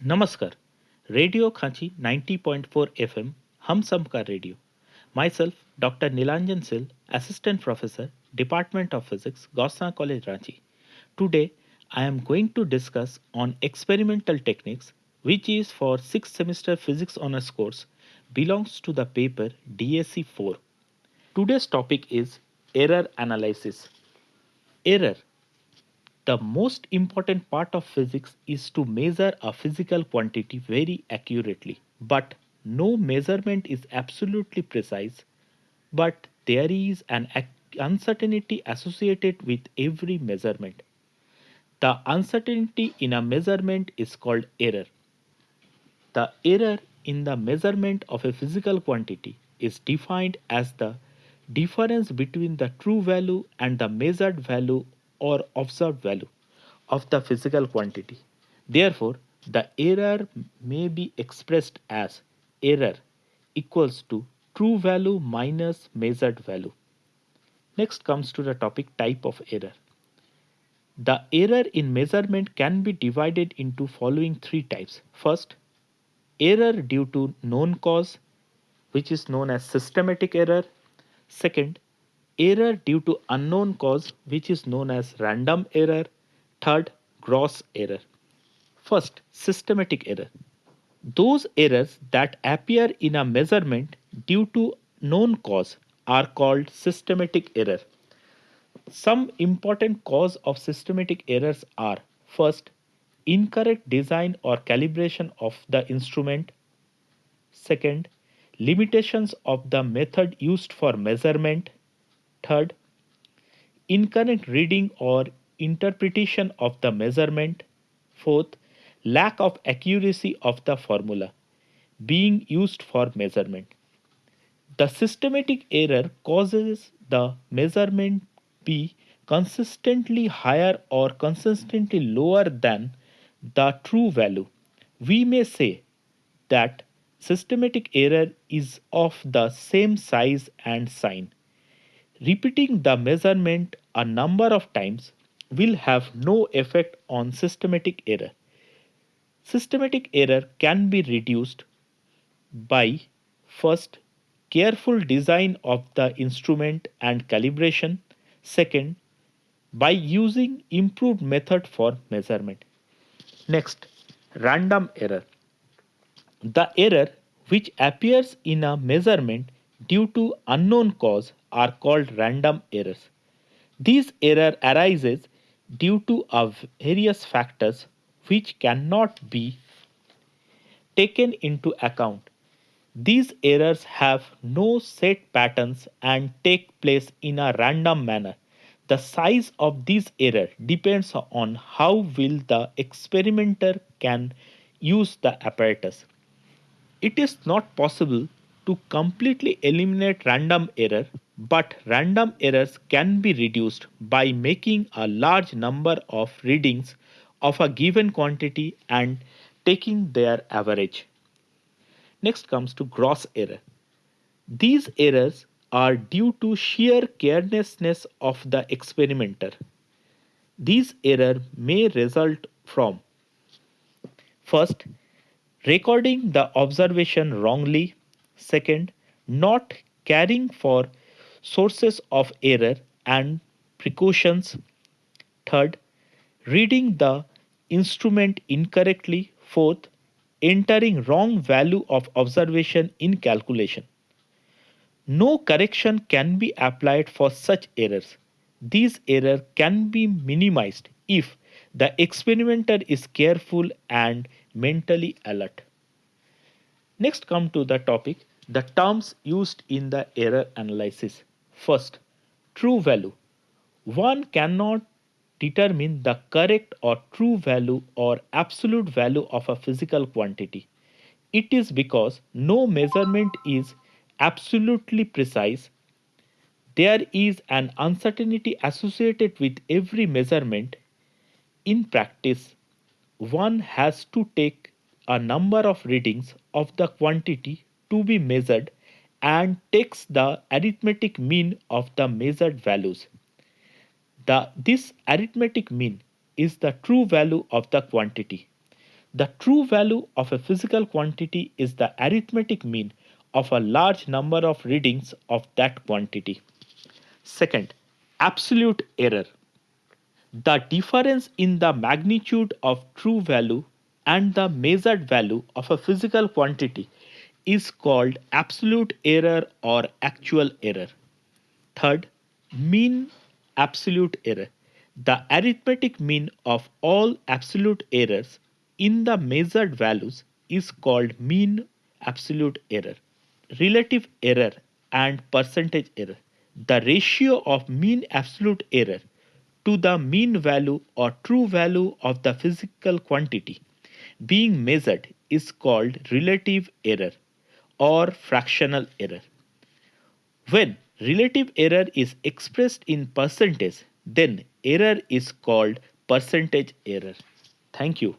नमस्कार. रेडियो खांची 90.4 FM हम सबका radio. Myself, Dr. Nilanjan Sil, Assistant Professor, Department of Physics, Gosna College, Ranchi. Today, I am going to discuss on experimental techniques, which is for 6th semester physics honors course, belongs to the paper DSC 4. Today's topic is error analysis. Error. The most important part of physics is to measure a physical quantity very accurately. But no measurement is absolutely precise, but there is an uncertainty associated with every measurement. The uncertainty in a measurement is called error. The error in the measurement of a physical quantity is defined as the difference between the true value and the measured value or observed value of the physical quantity. Therefore, the error may be expressed as error equals to true value minus measured value. Next comes to the topic type of error. The error in measurement can be divided into following three types. First, error due to known cause, which is known as systematic error. Second, error due to unknown cause, which is known as random error. Third, gross error. First, systematic error. Those errors that appear in a measurement due to known cause are called systematic error. Some important cause of systematic errors are: first, incorrect design or calibration of the instrument; second, limitations of the method used for measurement; third, incorrect reading or interpretation of the measurement; fourth, lack of accuracy of the formula being used for measurement. The systematic error causes the measurement be consistently higher or consistently lower than the true value. We may say that systematic error is of the same size and sign. Repeating the measurement a number of times will have no effect on systematic error. Systematic error can be reduced by: first, careful design of the instrument and calibration; second, by using improved method for measurement. Next, random error. The error which appears in a measurement due to unknown cause are called random errors. These error arises due to various factors which cannot be taken into account. These errors have no set patterns and take place in a random manner. The size of this error depends on how well the experimenter can use the apparatus. It is not possible to completely eliminate random error, but random errors can be reduced by making a large number of readings of a given quantity and taking their average. Next comes to gross error. These errors are due to sheer carelessness of the experimenter. These errors may result from: first, recording the observation wrongly; second, not caring for sources of error and precautions; third, reading the instrument incorrectly; fourth, entering wrong value of observation in calculation. No correction can be applied for such errors. These errors can be minimized if the experimenter is careful and mentally alert. Next come to the topic, the terms used in the error analysis. First, true value. One cannot determine the correct or true value or absolute value of a physical quantity. It is because no measurement is absolutely precise. There is an uncertainty associated with every measurement. In practice, one has to take a number of readings of the quantity to be measured and takes the arithmetic mean of the measured values. This arithmetic mean is the true value of the quantity. The true value of a physical quantity is the arithmetic mean of a large number of readings of that quantity. Second, absolute error. The difference in the magnitude of true value and the measured value of a physical quantity is called absolute error or actual error. Third, mean absolute error. The arithmetic mean of all absolute errors in the measured values is called mean absolute error. Relative error and percentage error. The ratio of mean absolute error to the mean value or true value of the physical quantity being measured is called relative error or fractional error. When relative error is expressed in percentage, then error is called percentage error. Thank you.